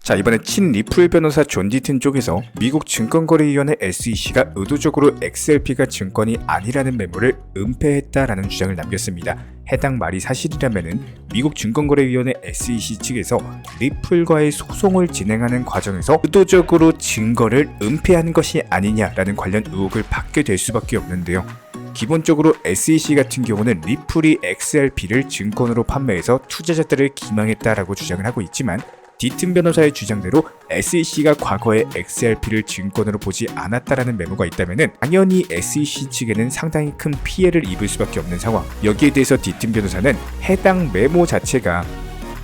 자, 이번에 친리플 변호사 존 디튼 쪽에서 미국 증권거래위원회 SEC가 의도적으로 XRP가 증권이 아니라는 메모를 은폐했다라는 주장을 남겼습니다. 해당 말이 사실이라면은 미국 증권거래위원회 SEC 측에서 리플과의 소송을 진행하는 과정에서 의도적으로 증거를 은폐한 것이 아니냐라는 관련 의혹을 받게 될 수밖에 없는데요. 기본적으로 SEC 같은 경우는 리플이 XRP를 증권으로 판매해서 투자자들을 기망했다라고 주장을 하고 있지만 디튼 변호사의 주장대로 SEC가 과거에 XRP를 증권으로 보지 않았다라는 메모가 있다면 당연히 SEC 측에는 상당히 큰 피해를 입을 수밖에 없는 상황. 여기에 대해서 디튼 변호사는 해당 메모 자체가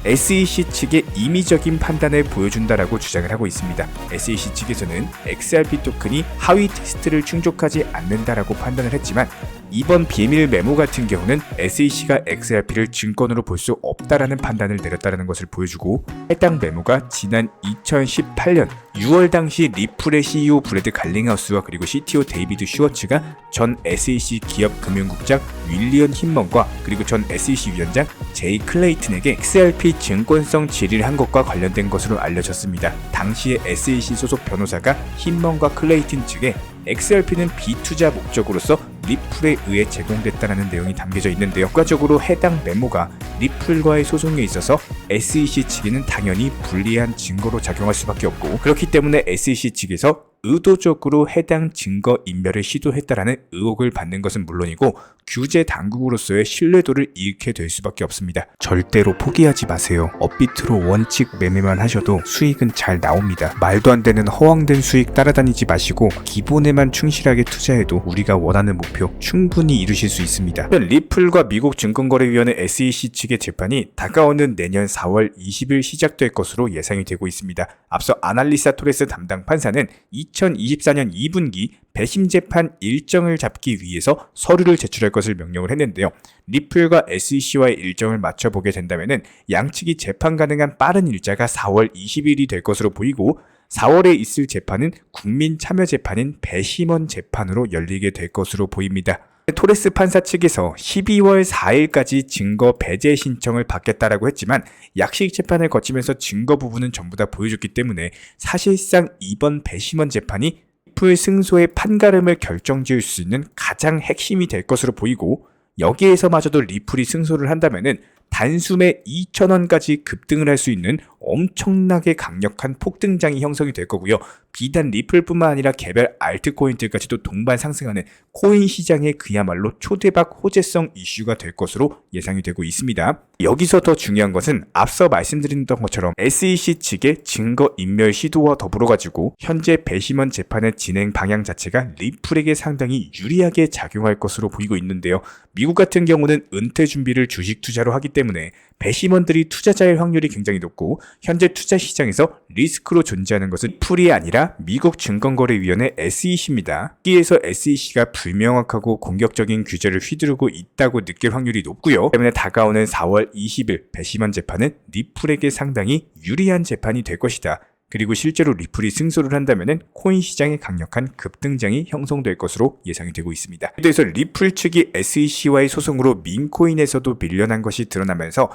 SEC 측의 임의적인 판단을 보여준다라고 주장을 하고 있습니다. SEC 측에서는 XRP 토큰이 하위 테스트를 충족하지 않는다라고 판단을 했지만 이번 비밀 메모 같은 경우는 SEC가 XRP를 증권으로 볼 수 없다라는 판단을 내렸다는 것을 보여주고 해당 메모가 지난 2018년 6월 당시 리플의 CEO 브래드 갈링하우스와 그리고 CTO 데이비드 슈워츠가 전 SEC 기업금융국장 윌리엄 힌먼과 그리고 전 SEC 위원장 제이 클레이튼에게 XRP 증권성 질의를 한 것과 관련된 것으로 알려졌습니다. 당시에 SEC 소속 변호사가 힌먼과 클레이튼 측에 XRP는 비투자 목적으로서 리플에 의해 제공됐다는 내용이 담겨져 있는데요. 결과적으로 해당 메모가 리플과의 소송에 있어서 SEC 측에는 당연히 불리한 증거로 작용할 수밖에 없고 그렇기 때문에 SEC 측에서 의도적으로 해당 증거 인멸을 시도했다라는 의혹을 받는 것은 물론이고 규제 당국으로서의 신뢰도를 잃게 될 수밖에 없습니다. 절대로 포기하지 마세요. 업비트로 원칙 매매만 하셔도 수익은 잘 나옵니다. 말도 안 되는 허황된 수익 따라다니지 마시고 기본에만 충실하게 투자해도 우리가 원하는 목표 충분히 이루실 수 있습니다. 리플과 미국 증권거래위원회 SEC 측의 재판이 다가오는 내년 4월 20일 시작될 것으로 예상이 되고 있습니다. 앞서 아날리사 토레스 담당 판사는 2024년 2분기 배심 재판 일정을 잡기 위해서 서류를 제출할 것을 명령을 했는데요. 리플과 SEC와의 일정을 맞춰보게 된다면 양측이 재판 가능한 빠른 일자가 4월 20일이 될 것으로 보이고 4월에 있을 재판은 국민참여재판인 배심원 재판으로 열리게 될 것으로 보입니다. 토레스 판사 측에서 12월 4일까지 증거 배제 신청을 받겠다라고 했지만 약식 재판을 거치면서 증거 부분은 전부 다 보여줬기 때문에 사실상 이번 배심원 재판이 리플 승소의 판가름을 결정지을 수 있는 가장 핵심이 될 것으로 보이고 여기에서마저도 리플이 승소를 한다면은 단숨에 2,000원까지 급등을 할 수 있는 엄청나게 강력한 폭등장이 형성이 될 거고요. 비단 리플뿐만 아니라 개별 알트코인들까지도 동반 상승하는 코인 시장의 그야말로 초대박 호재성 이슈가 될 것으로 예상이 되고 있습니다. 여기서 더 중요한 것은 앞서 말씀드렸던 것처럼 SEC 측의 증거 인멸 시도와 더불어 가지고 현재 배심원 재판의 진행 방향 자체가 리플에게 상당히 유리하게 작용할 것으로 보이고 있는데요. 미국 같은 경우는 은퇴 준비를 주식 투자로 하기 때문에 배심원들이 투자자일 확률이 굉장히 높고 현재 투자 시장에서 리스크로 존재하는 것은 리플이 아니라 미국 증권거래위원회 SEC입니다. 여기에서 SEC가 불명확하고 공격적인 규제를 휘두르고 있다고 느낄 확률이 높고요. 때문에 다가오는 4월 20일 배심원 재판은 리플에게 상당히 유리한 재판이 될 것이다. 그리고 실제로 리플이 승소를 한다면 코인 시장의 강력한 급등장이 형성될 것으로 예상이 되고 있습니다. 그래서 리플 측이 SEC와의 소송으로 민코인에서도 밀려난 것이 드러나면서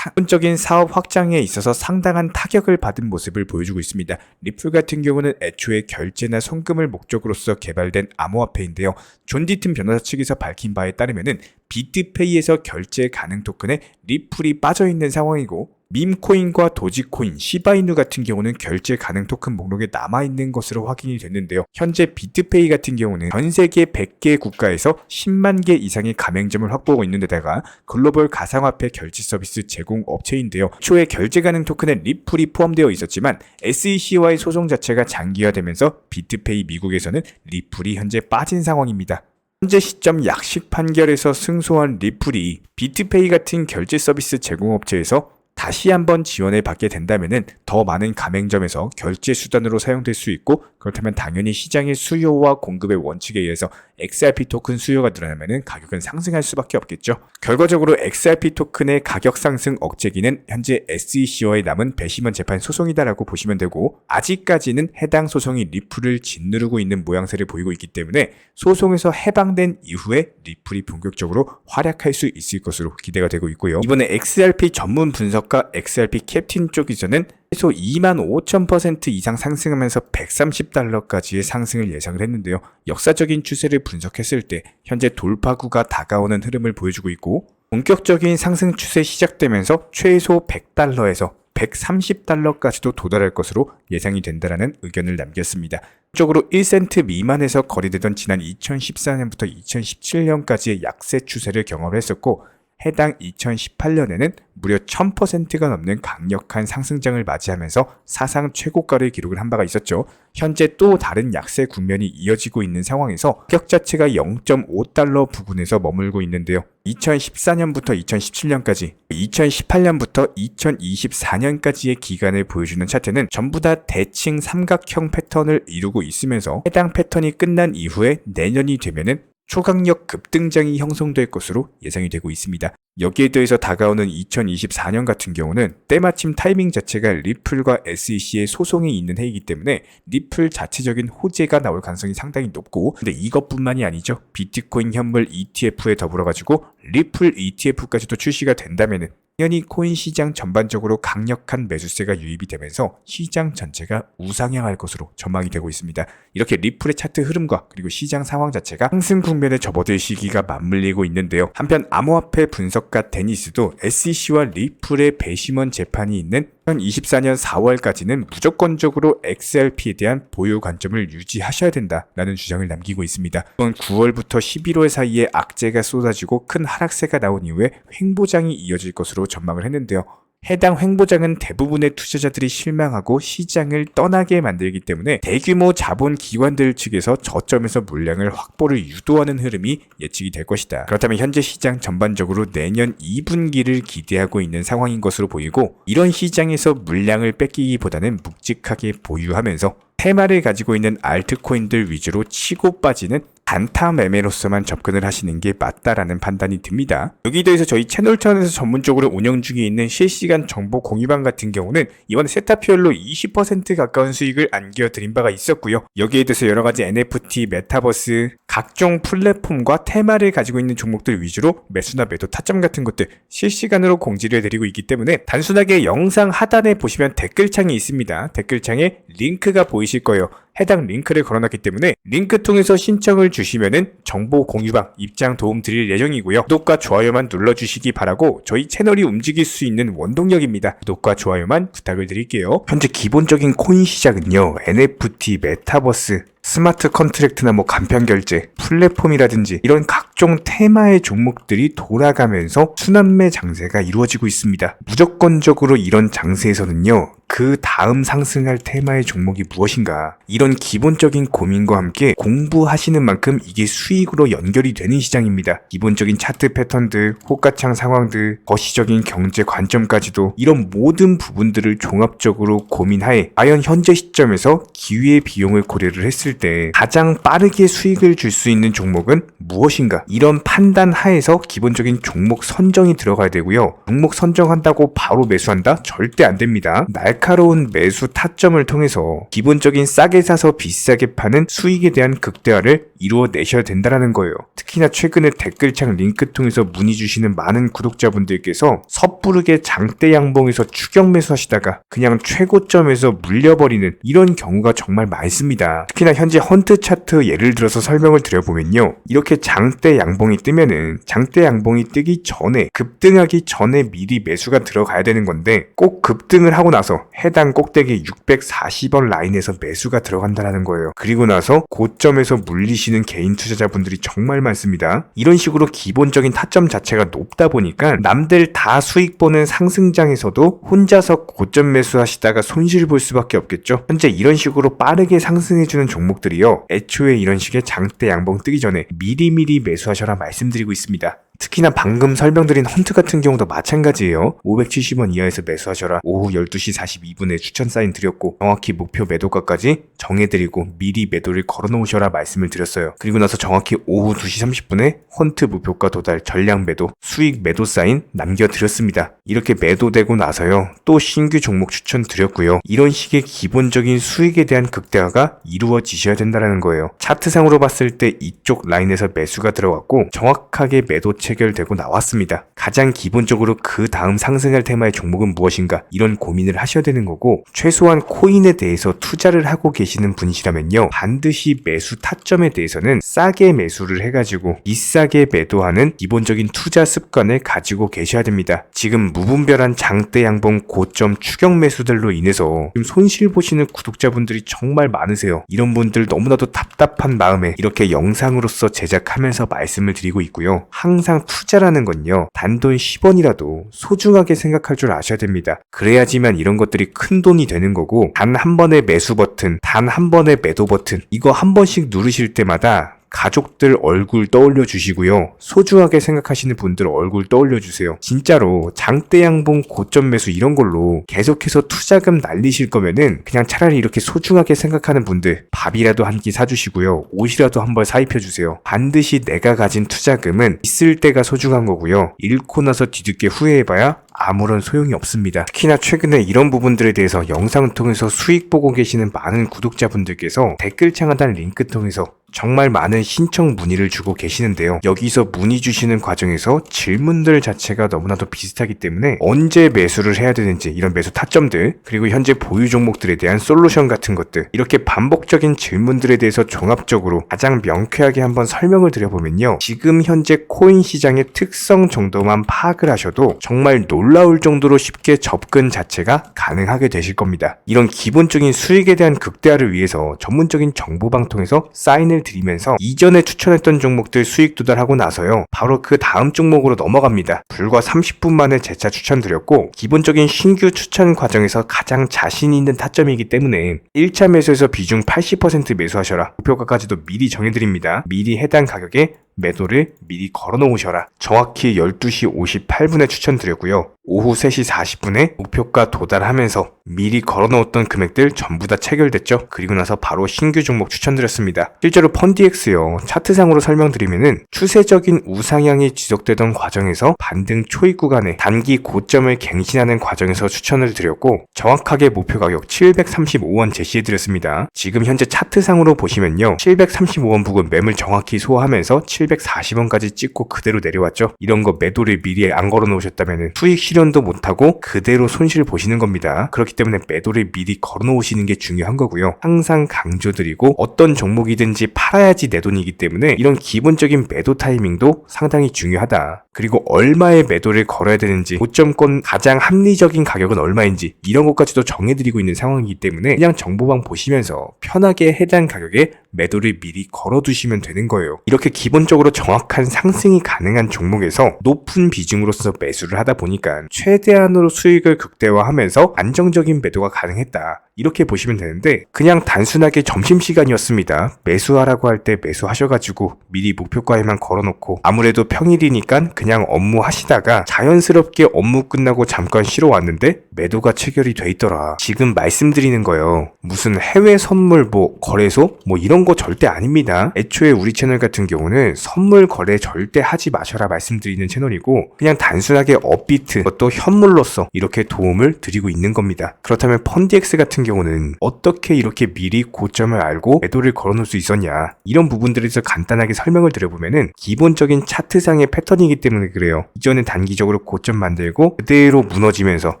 기본적인 사업 확장에 있어서 상당한 타격을 받은 모습을 보여주고 있습니다. 리플 같은 경우는 애초에 결제나 송금을 목적으로서 개발된 암호화폐인데요. 존 디튼 변호사 측에서 밝힌 바에 따르면 비트페이에서 결제 가능 토큰에 리플이 빠져있는 상황이고 밈코인과 도지코인, 시바이누 같은 경우는 결제 가능 토큰 목록에 남아있는 것으로 확인이 됐는데요. 현재 비트페이 같은 경우는 전 세계 100개 국가에서 10만 개 이상의 가맹점을 확보하고 있는 데다가 글로벌 가상화폐 결제 서비스 제공 업체인데요. 초에 결제 가능 토큰에 리플이 포함되어 있었지만 SEC와의 소송 자체가 장기화되면서 비트페이 미국에서는 리플이 현재 빠진 상황입니다. 현재 시점 약식 판결에서 승소한 리플이 비트페이 같은 결제 서비스 제공업체에서 다시 한번 지원을 받게 된다면 더 많은 가맹점에서 결제 수단으로 사용될 수 있고 그렇다면 당연히 시장의 수요와 공급의 원칙에 의해서 XRP 토큰 수요가 늘어나면 가격은 상승할 수밖에 없겠죠. 결과적으로 XRP 토큰의 가격 상승 억제기는 현재 SEC와의 남은 배심원 재판 소송이다라고 보시면 되고 아직까지는 해당 소송이 리플을 짓누르고 있는 모양새를 보이고 있기 때문에 소송에서 해방된 이후에 리플이 본격적으로 활약할 수 있을 것으로 기대가 되고 있고요. 이번에 XRP 전문 분석가 XRP 캡틴 쪽에서는 최소 25,000% 이상 상승하면서 130달러까지의 상승을 예상을 했는데요. 역사적인 추세를 분석했을 때 현재 돌파구가 다가오는 흐름을 보여주고 있고, 본격적인 상승 추세 시작되면서 최소 100달러에서 130달러까지도 도달할 것으로 예상이 된다라는 의견을 남겼습니다. 쪽으로 1센트 미만에서 거래되던 지난 2014년부터 2017년까지의 약세 추세를 경험을 했었고, 해당 2018년에는 무려 1000%가 넘는 강력한 상승장을 맞이하면서 사상 최고가를 기록을 한 바가 있었죠. 현재 또 다른 약세 국면이 이어지고 있는 상황에서 가격 자체가 0.5달러 부근에서 머물고 있는데요. 2014년부터 2017년까지, 2018년부터 2024년까지의 기간을 보여주는 차트는 전부 다 대칭 삼각형 패턴을 이루고 있으면서 해당 패턴이 끝난 이후에 내년이 되면은 초강력 급등장이 형성될 것으로 예상이 되고 있습니다. 여기에 더해서 다가오는 2024년 같은 경우는 때마침 타이밍 자체가 리플과 SEC의 소송이 있는 해이기 때문에 리플 자체적인 호재가 나올 가능성이 상당히 높고, 근데 이것뿐만이 아니죠. 비트코인 현물 ETF에 더불어가지고 리플 ETF까지도 출시가 된다면은 당연히 코인 시장 전반적으로 강력한 매수세가 유입이 되면서 시장 전체가 우상향할 것으로 전망이 되고 있습니다. 이렇게 리플의 차트 흐름과 그리고 시장 상황 자체가 상승 국면에 접어들 시기가 맞물리고 있는데요. 한편 암호화폐 분석가 데니스도 SEC와 리플의 배심원 재판이 있는 2024년 4월까지는 무조건적으로 XRP에 대한 보유 관점을 유지하셔야 된다라는 주장을 남기고 있습니다. 이번 9월부터 11월 사이에 악재가 쏟아지고 큰 하락세가 나온 이후에 횡보장이 이어질 것으로 전망을 했는데요. 해당 횡보장은 대부분의 투자자들이 실망하고 시장을 떠나게 만들기 때문에 대규모 자본 기관들 측에서 저점에서 물량을 확보를 유도하는 흐름이 예측이 될 것이다. 그렇다면 현재 시장 전반적으로 내년 2분기를 기대하고 있는 상황인 것으로 보이고, 이런 시장에서 물량을 뺏기기보다는 묵직하게 보유하면서 테마를 가지고 있는 알트코인들 위주로 치고 빠지는 단타 매매로서만 접근을 하시는 게 맞다라는 판단이 듭니다. 여기에 대해서 저희 채널 차원에서 전문적으로 운영 중에 있는 실시간 정보 공유방 같은 경우는 이번에 세타피얼로 20% 가까운 수익을 안겨드린 바가 있었고요. 여기에 대해서 여러가지 NFT, 메타버스, 각종 플랫폼과 테마를 가지고 있는 종목들 위주로 매수나 매도 타점 같은 것들 실시간으로 공지를 해드리고 있기 때문에 단순하게 영상 하단에 보시면 댓글창이 있습니다. 댓글창에 링크가 보이실 거예요. 해당 링크를 걸어놨기 때문에 링크 통해서 신청을 주시면은 정보 공유방 입장 도움 드릴 예정이고요. 구독과 좋아요만 눌러주시기 바라고 저희 채널이 움직일 수 있는 원동력입니다. 구독과 좋아요만 부탁을 드릴게요. 현재 기본적인 코인 시장은요, NFT, 메타버스, 스마트 컨트랙트나 간편 결제, 플랫폼이라든지 이런 각종 테마의 종목들이 돌아가면서 순환매 장세가 이루어지고 있습니다. 무조건적으로 이런 장세에서는요, 그 다음 상승할 테마의 종목이 무엇인가, 이런 기본적인 고민과 함께 공부하시는 만큼 이게 수익으로 연결이 되는 시장입니다. 기본적인 차트 패턴들, 호가창 상황들, 거시적인 경제 관점까지도 이런 모든 부분들을 종합적으로 고민하에 과연 현재 시점에서 기회의 비용을 고려를 했을 때 가장 빠르게 수익을 줄 수 있는 종목은 무엇인가, 이런 판단 하에서 기본적인 종목 선정이 들어가야 되고요. 종목 선정한다고 바로 매수한다? 절대 안 됩니다. 날카로운 매수 타점을 통해서 기본적인 싸게 사서 비싸게 파는 수익에 대한 극대화를 이루어내셔야 된다는 거예요. 특히나 최근에 댓글창 링크 통해서 문의 주시는 많은 구독자분들께서 섣부르게 장대 양봉에서 추격 매수하시다가 그냥 최고점에서 물려버리는 이런 경우가 정말 많습니다. 특히나 현재 헌트 차트 예를 들어서 설명을 드려보면요, 이렇게 장대 양봉이 뜨면은 장대 양봉이 뜨기 전에, 급등하기 전에 미리 매수가 들어가야 되는 건데, 꼭 급등을 하고 나서 해당 꼭대기 640원 라인에서 매수가 들어간다는 거예요. 그리고 나서 고점에서 물리시는 개인 투자자분들이 정말 많습니다. 이런 식으로 기본적인 타점 자체가 높다 보니까 남들 다 수익 보는 상승장에서도 혼자서 고점 매수하시다가 손실 볼 수밖에 없겠죠. 현재 이런 식으로 빠르게 상승해주는 종목들이요, 애초에 이런 식의 장대 양봉 뜨기 전에 미리미리 매수하셔라 말씀드리고 있습니다. 특히나 방금 설명드린 헌트 같은 경우도 마찬가지예요. 570원 이하에서 매수하셔라. 오후 12시 42분에 추천 사인 드렸고 정확히 목표 매도가까지 정해드리고 미리 매도를 걸어놓으셔라 말씀을 드렸어요. 그리고 나서 정확히 오후 2시 30분에 헌트 목표가 도달 전량 매도 수익 매도 사인 남겨드렸습니다. 이렇게 매도되고 나서요, 또 신규 종목 추천 드렸고요. 이런 식의 기본적인 수익에 대한 극대화가 이루어지셔야 된다는 거예요. 차트상으로 봤을 때 이쪽 라인에서 매수가 들어갔고 정확하게 매도체 체결되고 나왔습니다. 가장 기본적으로 그 다음 상승할 테마의 종목은 무엇인가 이런 고민을 하셔야 되는 거고, 최소한 코인에 대해서 투자를 하고 계시는 분이시라면요, 반드시 매수 타점에 대해서는 싸게 매수를 해가지고 비싸게 매도하는 기본적인 투자 습관을 가지고 계셔야 됩니다. 지금 무분별한 장대 양봉 고점 추격 매수들로 인해서 지금 손실 보시는 구독자분들이 정말 많으세요. 이런 분들 너무나도 답답한 마음에 이렇게 영상으로서 제작하면서 말씀을 드리고 있고요. 항상 투자라는 건요, 단돈 10원이라도 소중하게 생각할 줄 아셔야 됩니다. 그래야지만 이런 것들이 큰 돈이 되는 거고, 단 한 번의 매수 버튼, 단 한 번의 매도 버튼, 이거 한 번씩 누르실 때마다 가족들 얼굴 떠올려 주시고요. 소중하게 생각하시는 분들 얼굴 떠올려 주세요. 진짜로 장대 양봉 고점 매수 이런 걸로 계속해서 투자금 날리실 거면은 그냥 차라리 이렇게 소중하게 생각하는 분들 밥이라도 한 끼 사주시고요. 옷이라도 한 벌 사입혀 주세요. 반드시 내가 가진 투자금은 있을 때가 소중한 거고요. 잃고 나서 뒤늦게 후회해봐야 아무런 소용이 없습니다. 특히나 최근에 이런 부분들에 대해서 영상을 통해서 수익 보고 계시는 많은 구독자분들께서 댓글창 하단 링크 통해서 정말 많은 신청 문의를 주고 계시는데요. 여기서 문의 주시는 과정에서 질문들 자체가 너무나도 비슷하기 때문에 언제 매수를 해야 되는지, 이런 매수 타점들, 그리고 현재 보유 종목들에 대한 솔루션 같은 것들, 이렇게 반복적인 질문들에 대해서 종합적으로 가장 명쾌하게 한번 설명을 드려보면요, 지금 현재 코인 시장의 특성 정도만 파악을 하셔도 정말 놀라울 정도로 쉽게 접근 자체가 가능하게 되실 겁니다. 이런 기본적인 수익에 대한 극대화를 위해서 전문적인 정보방통에서 사인을 드리면서 이전에 추천했던 종목들 수익 도달하고 나서요, 바로 그 다음 종목으로 넘어갑니다. 불과 30분 만에 재차 추천드렸고, 기본적인 신규 추천 과정에서 가장 자신 있는 타점이기 때문에 1차 매수에서 비중 80% 매수하셔라, 목표가까지도 미리 정해드립니다. 미리 해당 가격에 매도를 미리 걸어 놓으셔라. 정확히 12시 58분에 추천드렸고요. 오후 3시 40분에 목표가 도달하면서 미리 걸어 놓았던 금액들 전부 다 체결됐죠. 그리고 나서 바로 신규 종목 추천드렸습니다. 실제로 펀디엑스요, 차트상으로 설명드리면은 추세적인 우상향이 지속되던 과정에서 반등 초입 구간에 단기 고점을 갱신하는 과정에서 추천을 드렸고, 정확하게 목표 가격 735원 제시해드렸습니다. 지금 현재 차트상으로 보시면요, 735원 부근 매물 정확히 소화하면서 740원까지 찍고 그대로 내려왔죠. 이런 거 매도를 미리 안 걸어 놓으셨다면 수익 실현도 못하고 그대로 손실 보시는 겁니다. 그렇기 때문에 매도를 미리 걸어 놓으시는 게 중요한 거고요. 항상 강조드리고, 어떤 종목이든지 팔아야지 내 돈이기 때문에 이런 기본적인 매도 타이밍도 상당히 중요하다. 그리고 얼마의 매도를 걸어야 되는지, 고점권 가장 합리적인 가격은 얼마인지, 이런 것까지도 정해드리고 있는 상황이기 때문에 그냥 정보방 보시면서 편하게 해당 가격에 매도를 미리 걸어두시면 되는 거예요. 이렇게 기본적으로 정확한 상승이 가능한 종목에서 높은 비중으로서 매수를 하다 보니까 최대한으로 수익을 극대화하면서 안정적인 매도가 가능했다, 이렇게 보시면 되는데, 그냥 단순하게 점심시간이었습니다, 매수하라고 할 때 매수하셔가지고 미리 목표가에만 걸어놓고 아무래도 평일이니까 그냥 업무 하시다가 자연스럽게 업무 끝나고 잠깐 쉬러 왔는데 매도가 체결이 돼 있더라. 지금 말씀드리는 거예요, 무슨 해외 선물 거래소 이런 거 절대 아닙니다. 애초에 우리 채널 같은 경우는 선물 거래 절대 하지 마셔라 말씀드리는 채널이고, 그냥 단순하게 업비트, 그것도 현물로서 이렇게 도움을 드리고 있는 겁니다. 그렇다면 펀디엑스 같은 경우는 어떻게 이렇게 미리 고점을 알고 매도를 걸어놓을 수 있었냐, 이런 부분들에 대해서 간단하게 설명을 드려보면은 기본적인 차트상의 패턴이기 때문에 그래요. 이전에 단기적으로 고점 만들고 그대로 무너지면서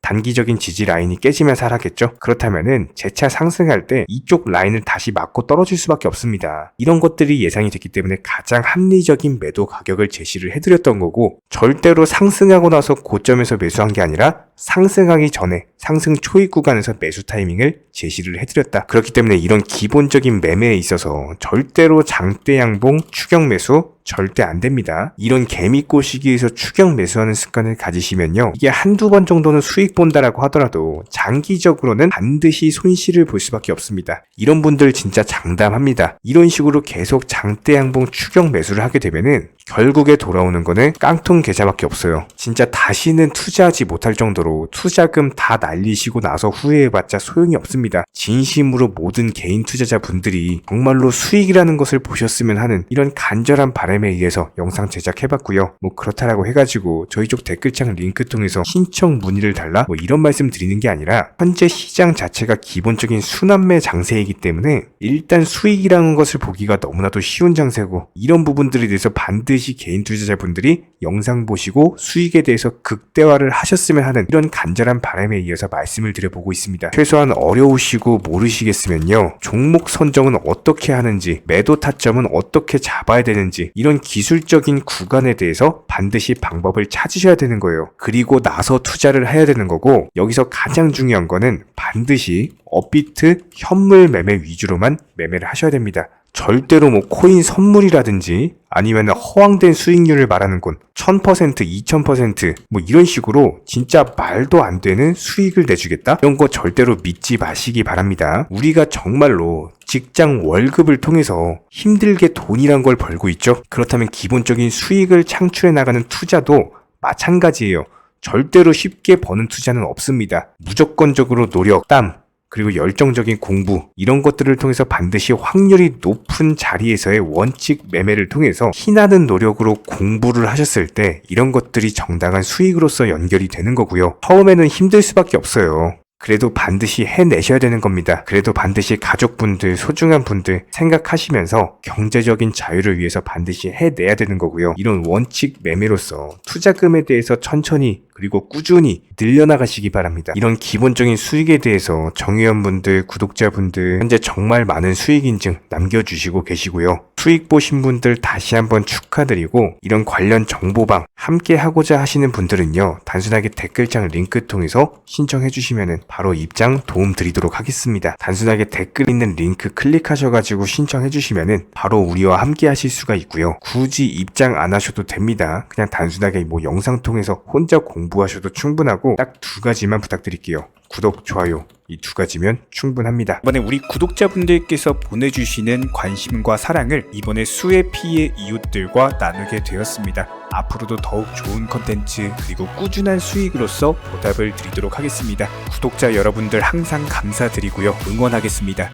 단기적인 지지 라인이 깨지면서 하락했죠. 그렇다면은 재차 상승할 때 이쪽 라인을 다시 맞고 떨어질 수밖에 없습니다. 이런 것들이 예상이 됐기 때문에 가장 합리적인 매도 가격을 제시를 해드렸던 거고, 절대로 상승하고 나서 고점에서 매수한 게 아니라 상승하기 전에 상승 초입 구간에서 매수 타이밍을 제시를 해드렸다. 그렇기 때문에 이런 기본적인 매매에 있어서 절대로 장대 양봉 추격 매수 절대 안 됩니다. 이런 개미꽃 시기에서 추격 매수하는 습관을 가지시면요, 이게 한두 번 정도는 수익 본다라고 하더라도 장기적으로는 반드시 손실을 볼 수밖에 없습니다. 이런 분들 진짜 장담합니다. 이런 식으로 계속 장대 양봉 추격 매수를 하게 되면은 결국에 돌아오는 거는 깡통 계좌밖에 없어요. 진짜 다시는 투자하지 못할 정도로 투자금 다 날리시고 나서 후회해봤자 소용이 없습니다. 진심으로 모든 개인 투자자분들이 정말로 수익이라는 것을 보셨으면 하는 이런 간절한 바람이 바람에 의해서 영상 제작해봤고요. 뭐 그렇다라고 해가지고 저희 쪽 댓글창 링크 통해서 신청 문의를 달라 뭐 이런 말씀 드리는 게 아니라 현재 시장 자체가 기본적인 순환매 장세이기 때문에 일단 수익이라는 것을 보기가 너무나도 쉬운 장세고, 이런 부분들에 대해서 반드시 개인 투자자분들이 영상 보시고 수익에 대해서 극대화를 하셨으면 하는 이런 간절한 바람에 의해서 말씀을 드려보고 있습니다. 최소한 어려우시고 모르시겠으면요, 종목 선정은 어떻게 하는지, 매도 타점은 어떻게 잡아야 되는지, 이런 기술적인 구간에 대해서 반드시 방법을 찾으셔야 되는 거예요. 그리고 나서 투자를 해야 되는 거고, 여기서 가장 중요한 거는 반드시 업비트 현물 매매 위주로만 매매를 하셔야 됩니다. 절대로 뭐 코인 선물이라든지 아니면 허황된 수익률을 말하는 건 1000%, 2000% 뭐 이런 식으로 진짜 말도 안 되는 수익을 내주겠다? 이런 거 절대로 믿지 마시기 바랍니다. 우리가 정말로 직장 월급을 통해서 힘들게 돈이란 걸 벌고 있죠. 그렇다면 기본적인 수익을 창출해 나가는 투자도 마찬가지예요. 절대로 쉽게 버는 투자는 없습니다. 무조건적으로 노력, 땀, 그리고 열정적인 공부, 이런 것들을 통해서 반드시 확률이 높은 자리에서의 원칙 매매를 통해서 희나는 노력으로 공부를 하셨을 때 이런 것들이 정당한 수익으로서 연결이 되는 거고요. 처음에는 힘들 수밖에 없어요. 그래도 반드시 해내셔야 되는 겁니다. 그래도 반드시 가족분들, 소중한 분들 생각하시면서 경제적인 자유를 위해서 반드시 해내야 되는 거고요. 이런 원칙 매매로서 투자금에 대해서 천천히 그리고 꾸준히 늘려나가시기 바랍니다. 이런 기본적인 수익에 대해서 정의원분들, 구독자분들 현재 정말 많은 수익 인증 남겨주시고 계시고요. 수익 보신 분들 다시 한번 축하드리고, 이런 관련 정보방 함께 하고자 하시는 분들은요, 단순하게 댓글창 링크 통해서 신청해 주시면 바로 입장 도움 드리도록 하겠습니다. 단순하게 댓글 있는 링크 클릭하셔가지고 신청해 주시면 바로 우리와 함께 하실 수가 있고요. 굳이 입장 안 하셔도 됩니다. 그냥 단순하게 뭐 영상 통해서 혼자 공부하셔도 충분하고 딱 두 가지만 부탁드릴게요. 구독, 좋아요, 이 두 가지면 충분합니다. 이번에 우리 구독자분들께서 보내주시는 관심과 사랑을 이번에 수혜 피해 이웃들과 나누게 되었습니다. 앞으로도 더욱 좋은 컨텐츠 그리고 꾸준한 수익으로서 보답을 드리도록 하겠습니다. 구독자 여러분들 항상 감사드리고요. 응원하겠습니다.